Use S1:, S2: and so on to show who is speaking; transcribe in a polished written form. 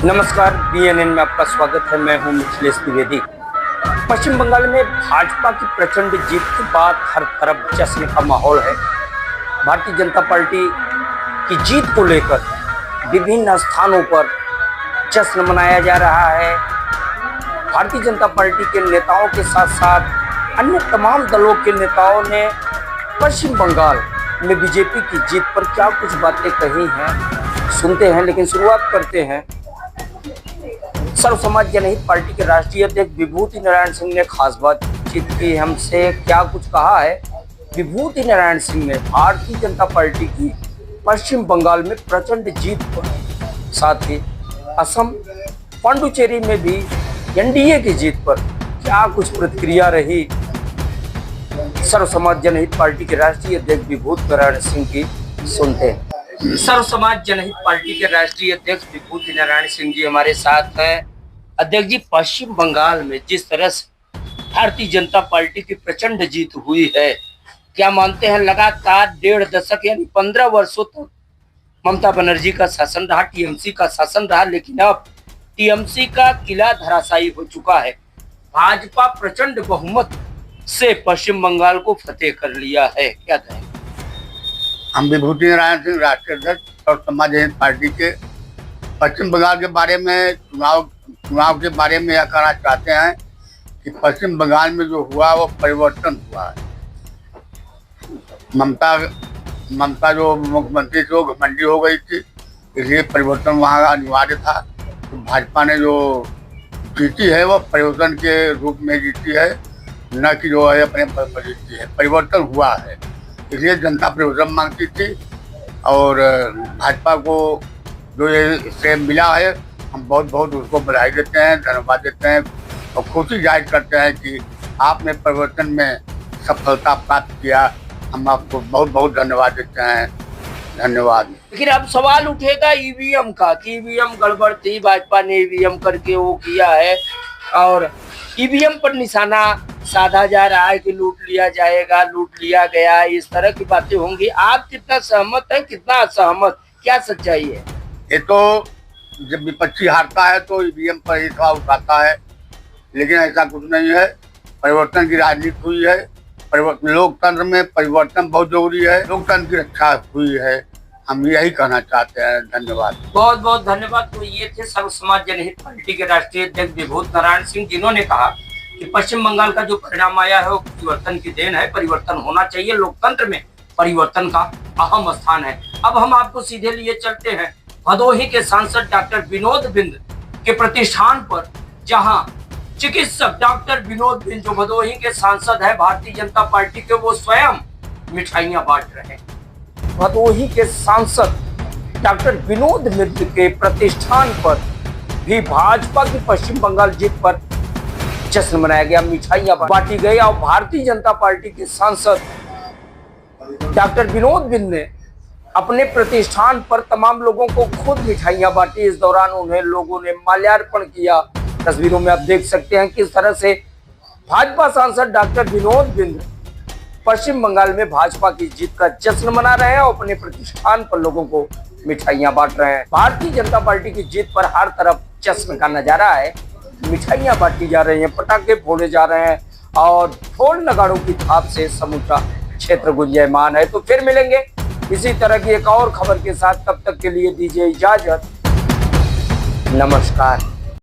S1: नमस्कार, बीएनएन में आपका स्वागत है। मैं हूं मिथिलेश द्विवेदी। पश्चिम बंगाल में भाजपा की प्रचंड जीत के बाद हर तरफ जश्न का माहौल है। भारतीय जनता पार्टी की जीत को लेकर विभिन्न स्थानों पर जश्न मनाया जा रहा है। भारतीय जनता पार्टी के नेताओं के साथ साथ अन्य तमाम दलों के नेताओं ने पश्चिम बंगाल में बीजेपी की जीत पर क्या कुछ बातें कही हैं, सुनते हैं। लेकिन शुरुआत करते हैं। सर्व समाज जनहित पार्टी के राष्ट्रीय अध्यक्ष विभूति नारायण सिंह ने खास बातचीत की, हमसे क्या कुछ कहा है। विभूति नारायण सिंह ने भारतीय जनता पार्टी की पश्चिम बंगाल में प्रचंड जीत पर, साथ ही असम पांडुचेरी में भी एनडीए की जीत पर क्या कुछ प्रतिक्रिया रही। सर्व समाज जनहित पार्टी के राष्ट्रीय अध्यक्ष विभूति नारायण सिंह की सुनते हैं। सर्व समाज जनहित पार्टी के राष्ट्रीय अध्यक्ष विभूति नारायण सिंह जी हमारे साथ हैं। अध्यक्ष जी, पश्चिम बंगाल में जिस तरह से भारतीय जनता पार्टी की प्रचंड जीत हुई है, क्या मानते हैं लगातार 1.5 दशक यानी 15 वर्षों तक ममता बनर्जी का शासन रहा, टीएमसी का शासन रहा, लेकिन अब टीएमसी का किला धराशायी हो चुका है। भाजपा प्रचंड बहुमत से पश्चिम बंगाल को फतेह कर लिया है, क्या कहें?
S2: हम विभूति नारायण सिंह राष्ट्रीय अध्यक्ष और समाज जनहित पार्टी के पश्चिम बंगाल के बारे में चुनाव के बारे में यह कहना चाहते हैं कि पश्चिम बंगाल में जो हुआ वो परिवर्तन हुआ है। ममता जो मुख्यमंत्री थी वो घमंडी हो गई थी, इसलिए परिवर्तन वहाँ अनिवार्य था। तो भाजपा ने जो जीती है वो परिवर्तन के रूप में जीती है, न कि जो है अपने पद पर जीती है। परिवर्तन हुआ है, इसलिए जनता परिवर्तन मांगती थी और भाजपा को जो ये श्रेय मिला है, हम बहुत बहुत उसको बधाई देते हैं, धन्यवाद देते हैं और खुशी जाहिर करते हैं कि आपने परिवर्तन में सफलता प्राप्त किया। हम आपको बहुत बहुत धन्यवाद देते हैं। धन्यवाद।
S1: लेकिन अब सवाल उठेगा ईवीएम का कि ईवीएम गड़बड़ थी, भाजपा ने ईवीएम करके वो किया है और ईवीएम पर निशाना साधा जा रहा है कि लूट लिया जाएगा, लूट लिया गया, इस तरह की बातें होंगी। आप कितना सहमत है, कितना असहमत, क्या सच्चाई है?
S2: ये तो जब विपक्षी हारता है तो ईवीएम पर ही सवाल उठाता है, लेकिन ऐसा कुछ नहीं है। परिवर्तन की राजनीति हुई है। लोकतंत्र में परिवर्तन बहुत जरूरी है, लोकतंत्र की रक्षा हुई है। हम यही कहना चाहते हैं। धन्यवाद,
S1: बहुत बहुत धन्यवाद। तो ये थे सर्व समाज जनहित पार्टी के राष्ट्रीय अध्यक्ष विभूति नारायण सिंह, जिन्होंने कहा कि पश्चिम बंगाल का जो परिणाम आया है वो परिवर्तन की देन है। परिवर्तन होना चाहिए, लोकतंत्र में परिवर्तन का अहम स्थान है। अब हम आपको सीधे लिए चलते हैं भदोही के सांसद डॉक्टर विनोद बिंद के प्रतिष्ठान पर, जहां चिकित्सक डॉक्टर विनोद बिंद जो भदोही के सांसद है भारतीय जनता पार्टी के, वो स्वयं मिठाइयां बांट रहे हैं। भदोही के सांसद डॉक्टर विनोद बिंद के प्रतिष्ठान पर भी भाजपा की पश्चिम बंगाल जीत पर जश्न मनाया गया, मिठाइयां बांटी गई और भारतीय जनता पार्टी के सांसद डॉक्टर विनोद बिंद ने अपने प्रतिष्ठान पर तमाम लोगों को खुद मिठाइयां बांटी। इस दौरान उन्हें लोगों ने माल्यार्पण किया। तस्वीरों में आप देख सकते हैं किस तरह से भाजपा सांसद डॉक्टर विनोद बिंद पश्चिम बंगाल में भाजपा की जीत का जश्न मना रहे हैं और अपने प्रतिष्ठान पर लोगों को मिठाइयां बांट रहे हैं। भारतीय जनता पार्टी की जीत पर हर तरफ जश्न का नजारा है। मिठाइयां बांटी जा रही हैं, पटाखे फोड़े जा रहे हैं और ढोल नगाड़ों की थाप से समूचा क्षेत्र गुंजायमान है। तो फिर मिलेंगे इसी तरह की एक और खबर के साथ, तब तक के लिए दीजिए इजाजत। नमस्कार।